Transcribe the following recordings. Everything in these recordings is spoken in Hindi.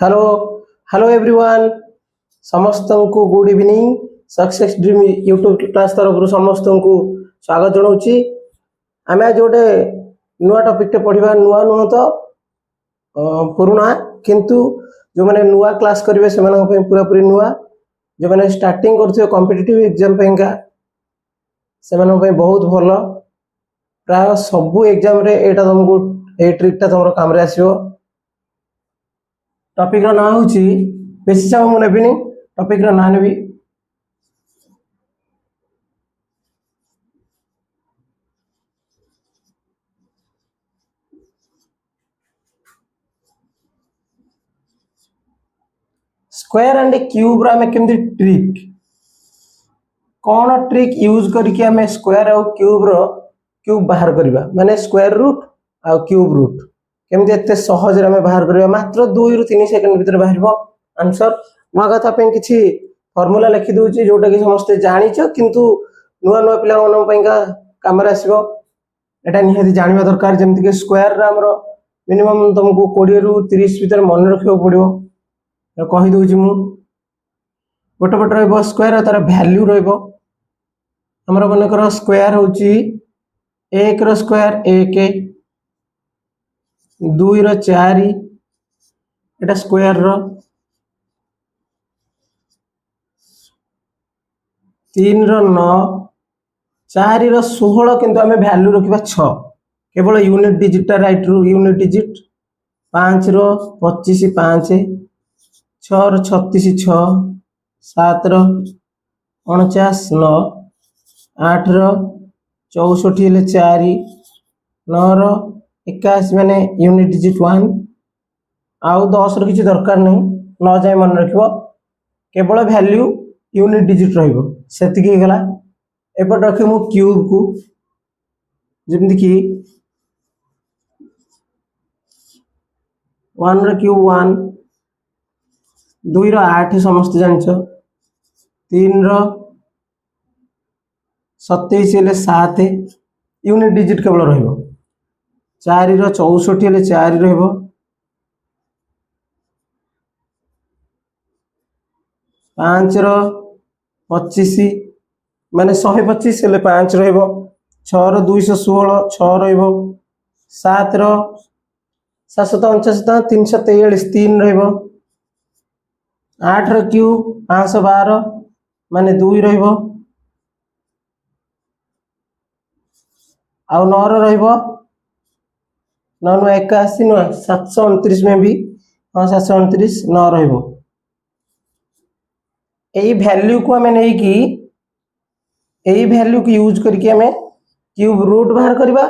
हेलो हेलो एवरीवन समस्त को good evening success dream YouTube class तरफ समस्त को स्वागत जनाऊँगी आम आज गोटे नुआ टॉपिक पढ़ा नुआ नुह तो पुराना किंतु जो मैंने नुआ क्लास करेंगे से पूरा पूरी नुआ जो मैंने स्टार्टिंग कर कॉम्पिटिटिव एग्जाम से बहुत भल प्राय सबू एग्जाम रे एटा तुमको ए ट्रिकटा तुम काम आसो टॉपिक ना हूँ बेसी समय मुझे नेबिनी टॉपिक ना नेबी स्क्वायर एंड क्यूब आम केमती ट्रिक कौन ट्रिक यूज करके आम स्क्वायर आउ क्यूब बाहर करवा माने स्क्वायर रूट आउ क्यूब रूट केमती एत सहज बाहर करवा मात्र 2 ରୁ 3 सेकंड भीतर बाहर आंसर नुआ कथा किसी फॉर्मूला लिखि दूची जोटा कि समस्ते जानिच किंतु नुआ नुआ पिला काम आसो एटा निहाती जानिबा दरकार जेमति कि स्क्वायर रा हमरो मिनिमम तुमको 20 ରୁ 30 भीतर मन रखियो पड़ियो कहि दूची मु गोटे पट रहइबो स्क्वायर तार वैल्यू रहइबो हमरो मन कर स्क्वायर होची 1 रो स्क्वायर 1 2 रो 4 एटा स्क्वायर रो 3 रो 9 4 रो 16 किंतु आमे वैल्यू रखिबा 6 केवल यूनिट डिजिट टा राइट रू यूनिट डिजिट 5 रो 25 5 6 रो 36 6 7 रो 49 9 8 रो 64 हेले 4 9 रो 81 माने यूनिट डिजिट 1 आउ 10 रो किछि दरकार नहीं 9 जाय मन रखिबो केवल वैल्यू यूनिट डिजिट रहिबो सेति की गला एपट रखि मु क्यूब को जेमति कि 1 रो क्यूब 1 2 रो 8 समस्त जानछो 3 रो 27 हेले 7 यूनिट डिजिट केवल रहिबो 4 रो 64 हेले 4 रहिबो 5 रो 25 माने 125 हेले 5 रहिबो 6 रो 216 6 रहिबो 7 रो 749 343 3 रहिबो 8 रो क्यूब 512 माने 2 रहिबो आउ 9 रो रहिबो 9 नु 81 नु 729 में भी हाँ 729 9 रहिबो एई वैल्यू को हमें नहीं कि एई वैल्यू को यूज करके हमें क्यूब रूट बाहर करबा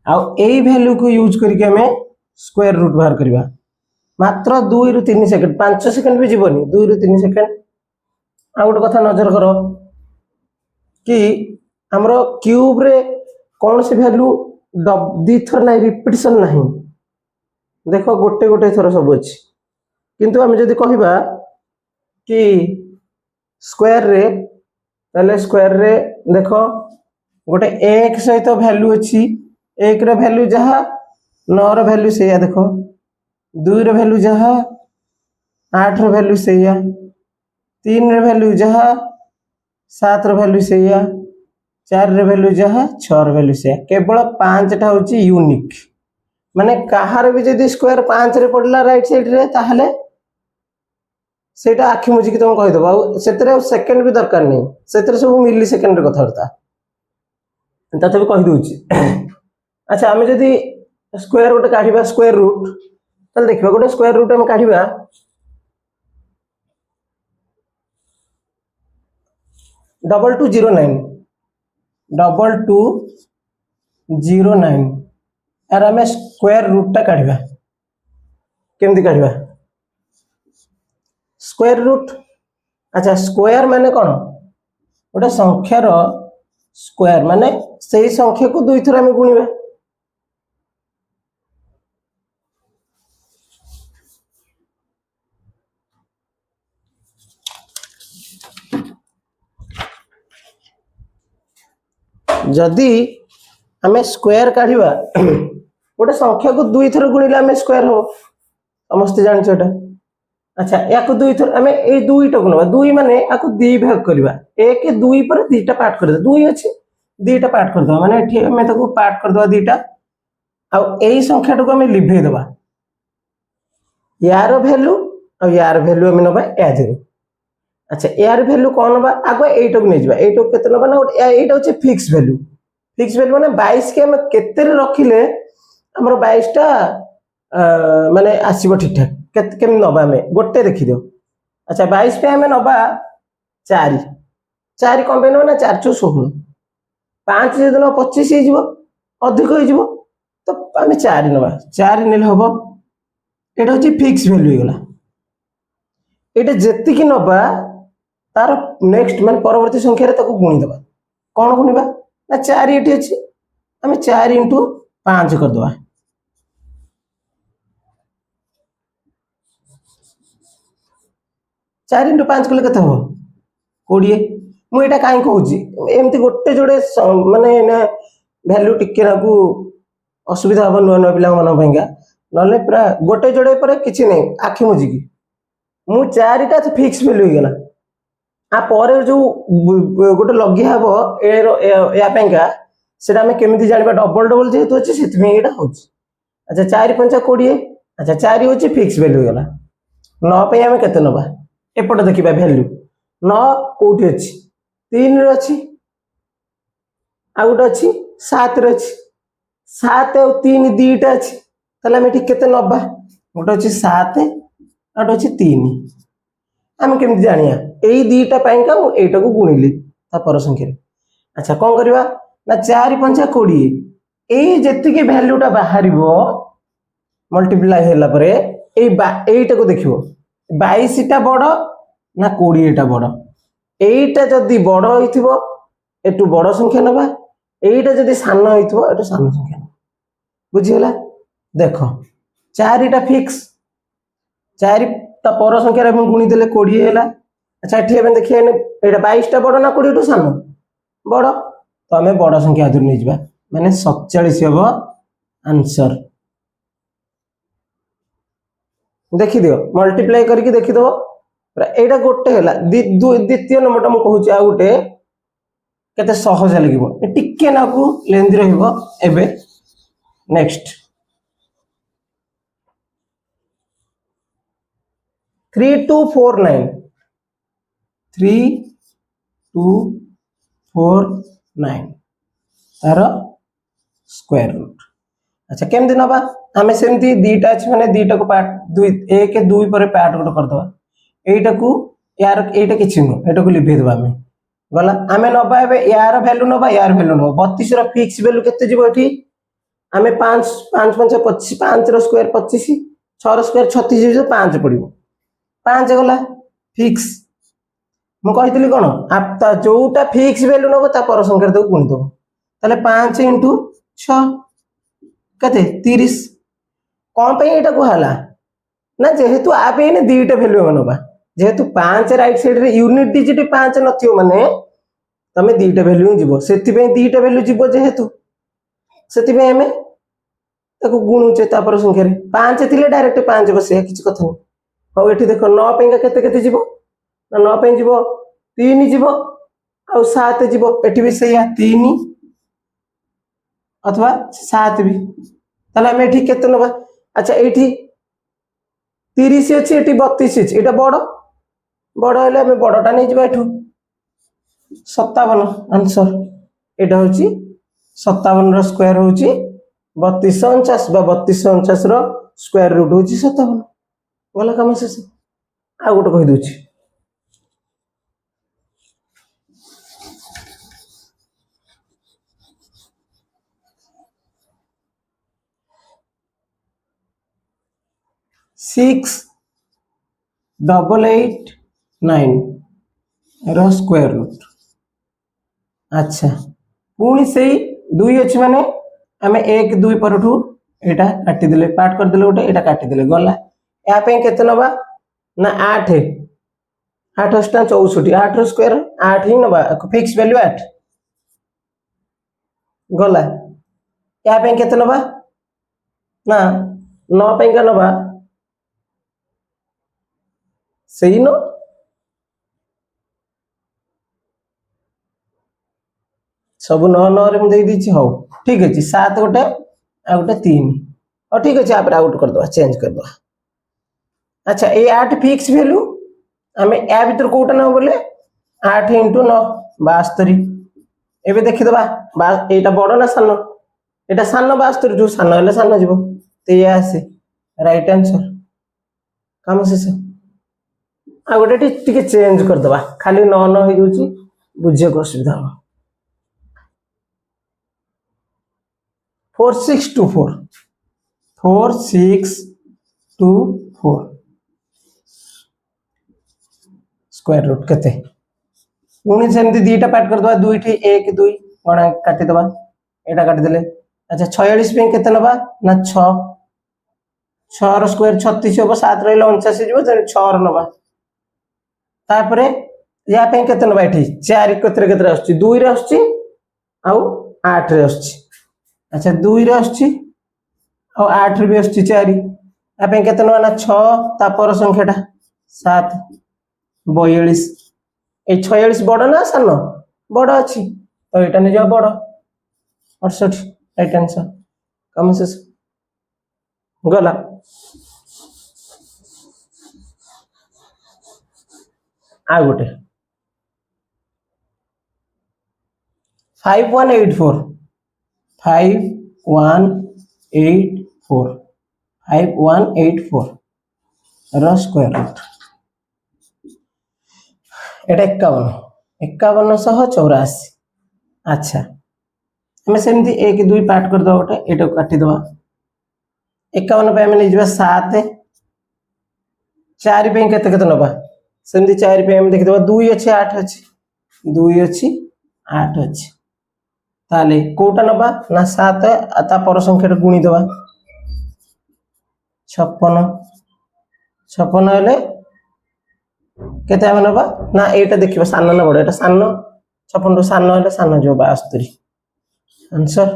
आउ एई वैल्यू को यूज करके हमें स्क्वायर रूट बाहर करबा मात्र 2 ରୁ 3 सेकंड 5 सेकंड भी जीवनी 2 ରୁ 3 सेकंड आ गोटे कथा नजर करो कि हमरो क्यूब रे कौन से वैल्यू दी थर नहीं रिपीटिशन नहीं देखो गोटे गोटे थर सब अच्छी किंतु आम जदि कहबा कि स्क्वायर रे ताले स्क्वायर रे देखो गोटे एक सहित वैल्यू अच्छी एक रो वैल्यू जहा 9 रो वैल्यू सेया देखो 2 रो वैल्यू जहा 8 रो वैल्यू सेया 3 रो वैल्यू जहा 7 रो वैल्यू सेया 4 रो वैल्यू जहा 6 रो वैल्यू सेया केवल 5 टा होची यूनिक माने कहार भी जदि स्क्वायर 5 रे पड़ला राइट साइड रे ताहले सेटा आखि मुझी कि तुम कहि दबा सेतरे सेकंड भी दरकार नहीं सेतरे सब मिली सेकंड रे कथारता तते भी कहि दोची अच्छा हम जदि स्क्वायर गोटे काढिबा स्क्वायर रूट तल देखबा गोटे स्क्वायर रूट हम काढिबा डबल 209 यार हमें स्क्वायर रूट टा काढिबा केमती काढिबा स्क्वायर रूट अच्छा स्क्वायर माने कौन गोटे संख्यार स्क्वायर माने सही संख्या को 2 थर हमें गुणिबा जदि हमें स्क्वायर काढिबा गोटे संख्या को 2 थर गुणिले हमें स्क्वायर हो समस्त जान छटा अच्छा या को दुई थर आमे ए दुईटा को नबा दुई माने आको दी भाग करबा एक दुई पर दीटा पार्ट कर दे दुई अछि दीटा पार्ट कर दो माने एठी आमे ताको पार्ट कर दो दीटा आ एई संख्याटा को आमे लिभे दबा यार वैल्यू आ यार वैल्यू आमे नबा एज रो अच्छा यार वैल्यू कोन नबा आगो एटा को नै जबा एटा को केते नबा ना एटा होचे फिक्स वैल्यू माने 22 के आमे केते रे रखिले हमर 22 टा माने आसीबो ठीक ठाक केते केम नबा आमे गोटे देखि दियो अच्छा 22 पे आमे नबा 4 4 कम पे ना 4 चो 16 5 जदन 25 हे जिवो अधिक हे जिवो तो आमे 4 नबा 4 नेले हबो एटा होची फिक्स वैल्यू गला एटा जेति की नबा तार नेक्स्ट मान परवर्ती संख्या रे ताको गुणी दबा कोन गुणीबा ना 4 एठी अछि आमे 4 * 5 कर दबा 4 * 5 कले कते हो 20 मु एटा काई कहूची एमती गोटे जोड़े माने ना वैल्यू टिके नाकू असुविधा हबो नो नो पिला मन भंगा नले पूरा गोटे जोड़े पर किछि नै आखि मुजी की मु 4 टा फिक्स वैल्यू हो गेला आ पर जो गोटे लगी हबो ए या पेंगा सेटा हमें केमिति जानिबा डबल डबल जेहेतु अछि सेति में एटा होची अच्छा 4 * 5 = 20 अच्छा 4 होची फिक्स वैल्यू हो गेला 9 पे हमें केते नबा एपट देखिबा वैल्यू 9 कोठी अछि 3 रे अछि आ गोटे अछि 7 रे अछि 7 और 3 दीटा अछि तले हम एठी केते नबा गोटे अछि 7 आ गोटे अछि 3 हम केमिति जानिया एई दीटा पाइका मु एटा को गुणिली ता पर संख्या रे अच्छा कोन करबा ना 4 * 5 = 20 एई जेति के वैल्यूटा बाहरिबो मल्टीप्लाई होला परे एईटा को देखिबो 22 टा बड़ ना 20 टा बड़ एईटा जदी बड़ होइथिबो एटू बड़ संख्या नबा एईटा जदी सान होइथिबो एटू सान संख्या बुझी होला देखो 4 टा फिक्स 4 ता पर संख्या रे हम गुणी देले 20 होला अच्छा एठी हम देखिए एटा 22 टा बड़ ना 20 टू सान बड़ तो हमें बड़ संख्या आदर नै जिबा माने 47 हबो आंसर देखि दियो मल्टीप्लाई करके देखि दो एटा गोटे होला द्वितीय नंबर टा म कहूची आ गोटे केते सहज लागिबो टिके नाकू लेंदी रहइबो एबे नेक्स्ट 3249 3249 तार स्क्वायर रूट अच्छा केमति नबा हमें सेमती दीटा अछि माने दीटा को पार्ट 2 1 2 पर पार्ट गोटे कर दबा एटा को यार एटा किछि न एटा को लिभे दबा हमें गला हमें नबा एबे यार वैल्यू नबा यार वैल्यू नबा 32 रो फिक्स वैल्यू केते जिवो एठी हमें 5 5 5 25 5 रो स्क्वायर 25 6 रो स्क्वायर 36 जो 5 पड़िबो 5 गला फिक्स मु कहितली कोन आपता जोटा फिक्स वैल्यू नबो ता पर संख्या दो गुणी दो ताले 5 * 6 कते 30 कोन पे एटा को हला ना जेहेतु आ पे ने दीटा वैल्यू मनबा जेहेतु 5 राइट साइड रे यूनिट डिजिट 5 नथियो माने तमे दीटा वैल्यू जिवो सेति पे दीटा वैल्यू जिवो जेहेतु सेति पे हमें ताको गुणुचे ता पर संख्या रे 5 थिले डायरेक्ट 5 बसे किछ कथा नै हो एठी देखो 9 पे केते केते जिवो ना 9 पे जिवो 3 जिवो आ 7 जिवो एठी भी सैया 3 अथवा 7 भी ताले हम एठी केते नबा अच्छा एठी 30 अछि एठी 32 अछि एटा बड़ हेले हम बड़टा नै जिवो एठू 57 आंसर एटा होची 57 रो स्क्वायर होची 3249 बा 3249 रो स्क्वायर रूट होची 57 बोला कम से आ गोटे कहि दोची 6889 रो स्क्वायर रूट अच्छा पुणी से 2 अछि माने हमें 1 2 परठू एटा काटी देले पार्ट कर देले गोटे एटा काटी देले गला या पे केते नबा ना 8 8 अष्टा 64 8 रो स्क्वायर 8 ही नबा फिक्स वैल्यू 8 गला या पे केते नबा ना 9 पे का नबा ସେଇ ନ सब 9 9 रे मुझे दीची हो ठीक अछि 7 गोटे आ गोटे 3 और ठीक अछि आप आउट कर दो चेंज कर दो अच्छा ए 8 फिक्स वैल्यू हमें ए भीतर कोटा न बोले 8 * 9 72 एबे देखि दबा एटा बड़ ना सानो एटा सानो 72 जो सानो हले सानो जीवो ते ये आसे राइट आंसर काम शेष आ गोटे टिके चेंज कर दबा खाली 9 9 हो जाउची बुझियो को सुविधा हो 4624 4624 स्क्वायर रूट केते पुणी सेमती दीटा पार्ट कर दबा 2 ठी 1 2 कोण काटी दबा एटा काटी देले अच्छा 46 पे केते नबा ना 6 6 रो स्क्वायर 36 होबो 7 रहिलो 49 जीवो 6 रो नबा तापरे या पे केते नबा एठी 4 केते केते आछी 2 रे आछी आ 8 रे आछी अच्छा 2 रे आछी आ 8 रे भी आछी 4 या पे केते नबा ना 6 तापर संख्याटा 7 42 ए 46 बड़ ना सानो बड़ अच्छी तो एटा नहीं जाओ बड़ 68 राइट आंसर कम से गला आ गोटे 5184 5184 5184 रो स्क्वायर रूट एटा 51 अच्छा हमें सेमती 1 2 पार्ट कर दो गोटे एटा काटी दवा 51 पे हमें ले जबा 7 4 पे केते केते नबा सेमती 4 पे हम देख दबा 2 अछि 8 अछि 2 अछि 8 अछि ताले कोटा नबा ना 7 ता पर संख्या गुणी दवा 56 56 हेले केते हम नबा ना एटा देखिबा सानो ना बड़ एटा सानो 56 टू सानो हेले सानो जो 72 आंसर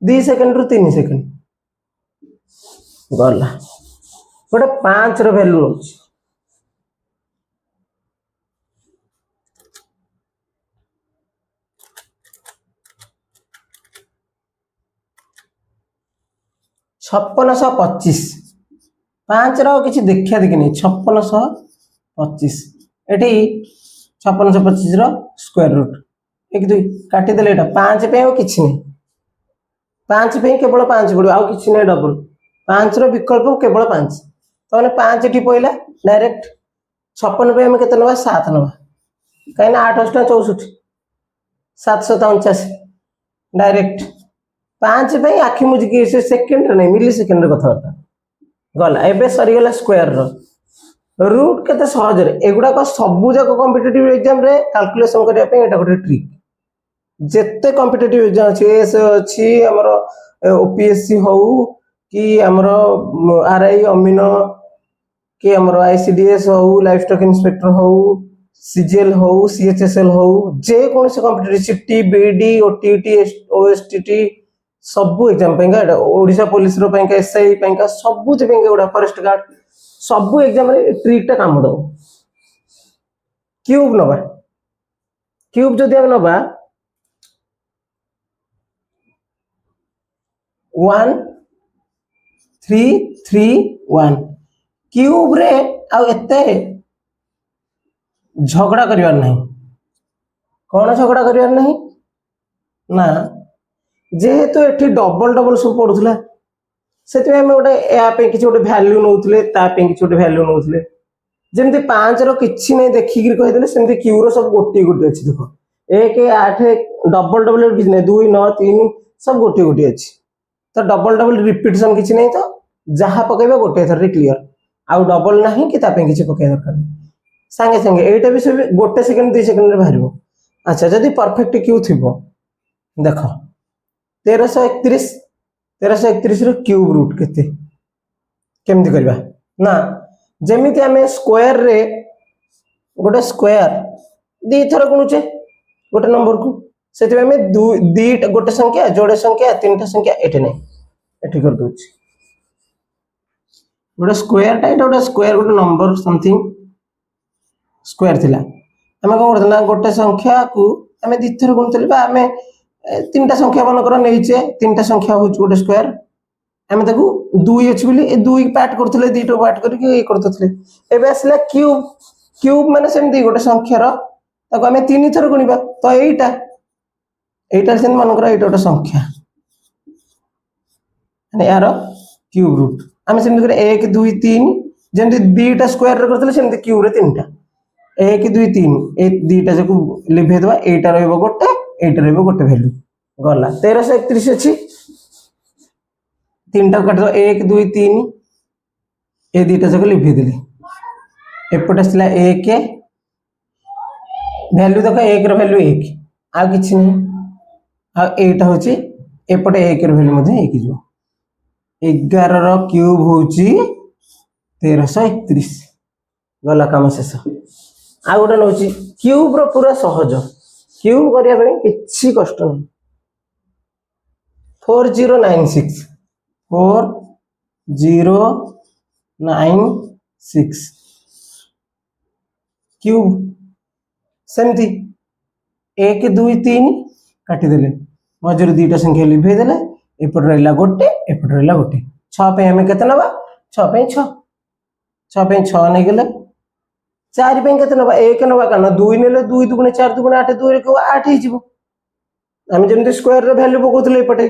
2 सेकंड रु 3 सेकंड गला गोटे 5 रो वैल्यू होची 5625 5 रो किछि देखिया देखि नै 5625 एठी 5625 रो स्क्वायर रूट 1 2 काटी देले एटा 5 पे हो किछि नै 5 पे केवल 5 पड़ो आउ किछि नै डबल 5 रो विकल्प केवल 5 तो माने 5 एठी पइला डायरेक्ट 56 पे हम केते नबा 7 नबा काइना 8 8 64 749 डायरेक्ट 5 पे आखि मुझ की से सेकंड नै मिली सेकंड रे कथा गला एबे सरी गला स्क्वायर रो रूट केते सहज रे एगुडा को सबु जक कॉम्पिटिटिव एग्जाम रे कैलकुलेशन करिया पे एटा गोटे ट्रिक जेते कॉम्पिटिटिव एग्जाम अछि एस अछि हमरो ओपीएससी हो कि हमरो आरआई अमीनो कि हमरो आईसीडीएस हो लाइफ स्टॉक इंस्पेक्टर हो सीजीएल हो सीएचएसएल हो जे कोन से कॉम्पिटिटिव सिटी बीडी ओटीटी ओएसटीटी सबु एग्जाम पेंगा ओडिशा पुलिस रो पेंगा एसआई पेंगा सबु जे पेंगा ओडा फॉरेस्ट गार्ड सबु एग्जाम रे ट्रिक टा काम दो क्यूब नबा क्यूब जदि हम नबा 1 3 3 1 क्यूब रे आ एते झगड़ा करिवार नहीं कौन झगड़ा करिवार नहीं ना जेहेतु एठी डबल डबल सब पडुथला सेति में गोटे या पे किछि गोटे वैल्यू नउथले ता पे किछि गोटे वैल्यू नउथले जेमति 5 रो किछि नै देखि गिर कहि देले सेमति क्यू रो सब गोटी गोटी अछि देखो 1 8 डबल डबल किछि नै 2 9 3 सब गोटी गोटी अछि तो डबल डबल रिपीटेशन किछि नै तो जहा पकेबे गोटे थर रे क्लियर आउ डबल नाही कि ता पे किछि पके दरकार संगे संगे एटा भी सब गोटे सेकंड 2 सेकंड रे बाहरिबो अच्छा जदी परफेक्ट क्यू थिबो देखो 1331 रो क्यूब रूट केते केमति करबा ना जेमिति हमें स्क्वायर रे गोटे स्क्वायर दी थर गुणुचे गोटे नंबर को सेति में दी गोटे संख्या जोड़े संख्या तीनटा संख्या एठे नै एठी कर दोछि गोटे स्क्वायर टा एटा गोटे स्क्वायर गोटे नंबर समथिंग स्क्वायर थिला आमे कोन करथला गोटे संख्या को आमे द्वितीय गुणुतले बा आमे तीनटा संख्या बन कर नेइचे तीनटा संख्या होच गोटे स्क्वायर आमे ताकू 2 अछि बोली ए 2 पार्ट करथले दीटो पार्ट करके ए करथले एबे असला क्यूब क्यूब माने सेमती गोटे संख्या रो ताकू आमे तीन थर गुणिबा तो एटा सेन मन कर एटा गोटे संख्या माने यार क्यूब रूट आमे सेमती करे 1 2 3 जेमती दीटा स्क्वायर रे करथले सेमती क्यूब रे तीनटा 1 2 3 ए दीटा जको लिभे दवा एटा रहबो गोटे एटा रहबो गोटे वैल्यू गला 1331 अछि तीनटा काट दो 1 2 3 ए दीटा जको लिभे देली एपट असला 1 वैल्यू देखो 1 रो वैल्यू 1 आ किछि नै आ एटा होछि एपट 1 रो वैल्यू मध्ये 1 जो 11 रो क्यूब होछि 1331 गला काम शेष आ गोटे नउछि क्यूब रो पूरा सहज क्यूब करिया बे किछि कष्ट नै 4096 4096 क्यूब सेमती 1 2 3 काटी देले मजर दीटा संख्या लिभे देले एपट रहला गोटे एपट रहला गोटे 6 पे हमें केते नबा 6 पे 6 6 पे 6 नै गेले 4 पे केते नबा 1 नबा काना 2 नेले 2 2 4 2 8 2 रे 8 ही जीवो हम जेमते स्क्वायर रे वैल्यू पकोतले एपटे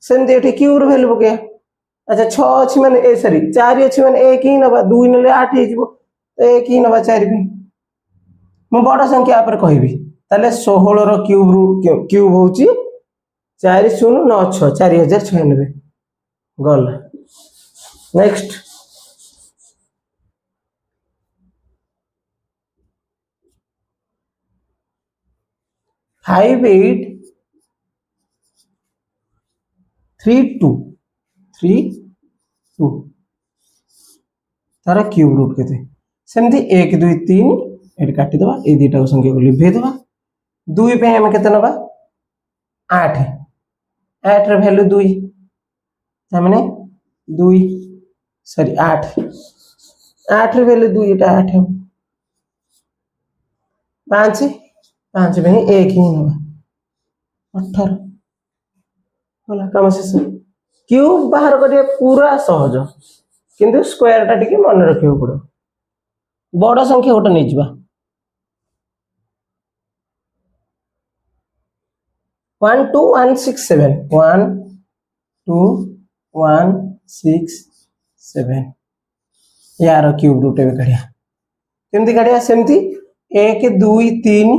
सेमते एठी क्यूब रे वैल्यू पके अच्छा 6 अछि माने ए सॉरी 4 अछि माने 1 ही नबा 2 नेले 8 ही जीवो 1 ही नबा 4 भी मु बड़ा संख्या पर कहबी ताले 16 रो क्यूब होउची 4096 4096 गल नेक्स्ट 5832 तारा क्यूब रूट केते सेमती 1 2 3 एट काटी दबा ए दीटा संख्या को लिभे दबा 2 पे हम केते नबा 8 8 रे वैल्यू 2 त माने 2 सॉरी 8 8 रे वैल्यू 2 एटा 8 है 5 5 पे 1 ही नबा 18 होला काम शेष क्यूब बाहर करिया पूरा सहज किंतु स्क्वायर टा टिके मन रखियो पड़ो बड़ संख्या गोटे नै जिबा 12167 12167 यार क्यूब रूट एबे काढिया केमती काढिया सेमती 1 2 3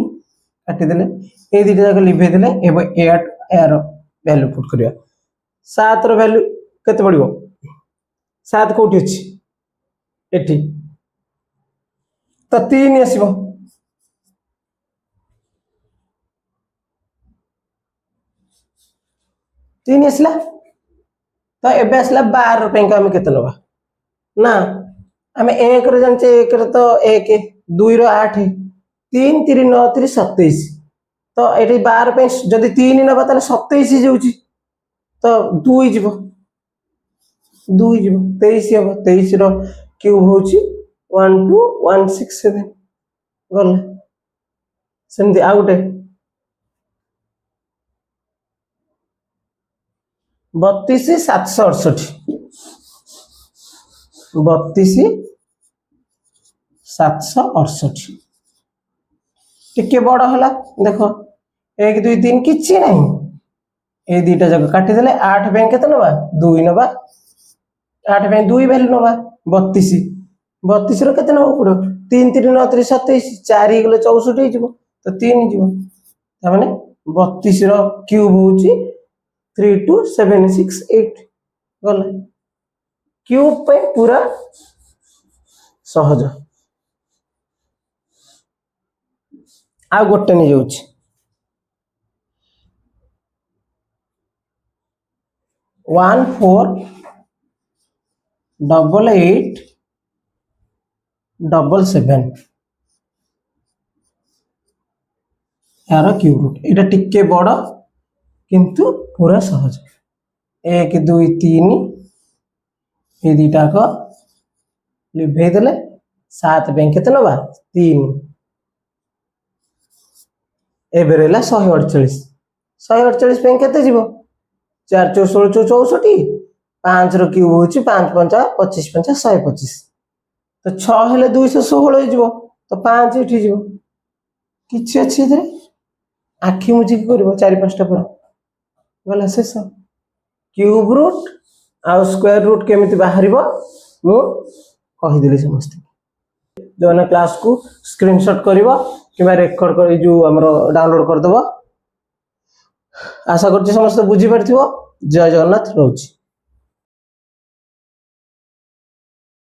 काटी देले ए दीटा जाक लिभे देले एबे 8 यार वैल्यू पुट करिया 7 रो वैल्यू केते पड़िबो 7 कोठी अछि एठी तो 3 आसीबो 3 आसला तो एबे आसला 12 रुपए का हम केते लबा ना हमें 1 रे जानचे 1 रे तो 1 2 रो 8 3 3 9 3 27 तो एठी 12 पे जदी 3 नबा ताले 27 ही जाउची तो 2 जीवो 2 जीवो 23 हो 23 रो क्यूब होची 12167 गल सेमती आउटे 32768 32768 टिके बड़ हला देखो 1 2 3 किछि नहीं ए दीटा जग काटी देले 8 बैंक केते नबा 2 नबा 8 बैंक 2 वैल्यू नबा 32 32 रो केते नबा पड़ो 3 3 9 3 27 4 ही गेले 64 ही जीवो तो 3 जीवो त माने 32 रो क्यूब होची 32768 गला क्यूब पे पूरा सहज आ गोटे नहीं जाउची 148877 यार क्यूब रूट एटा टिके बड़ किंतु पूरा सहज 1 2 3 ये दुईटा को लिभेई देले 7 बैंक केते नबा 3 एबे रहला 148 148 बैंक केते जीवो 4 4 16 64 5 रो क्यूब होची 5 5 25 5 125 तो 6 हेले 216 जीवो तो 5 एठी जीवो किछि अछि इधर आखि मुझी करबो 4 5 टा पर गला शेष क्यूब रूट आ स्क्वायर रूट केमिति बाहरिबो मु कहि देली समस्त जो क्लास को स्क्रीनशॉट करिवो किबा रेकॉर्ड कर जो हमरो डाउनलोड कर दबो आशा करछि समस्त बुझी परथिवो जय जगन्नाथ रहउछि।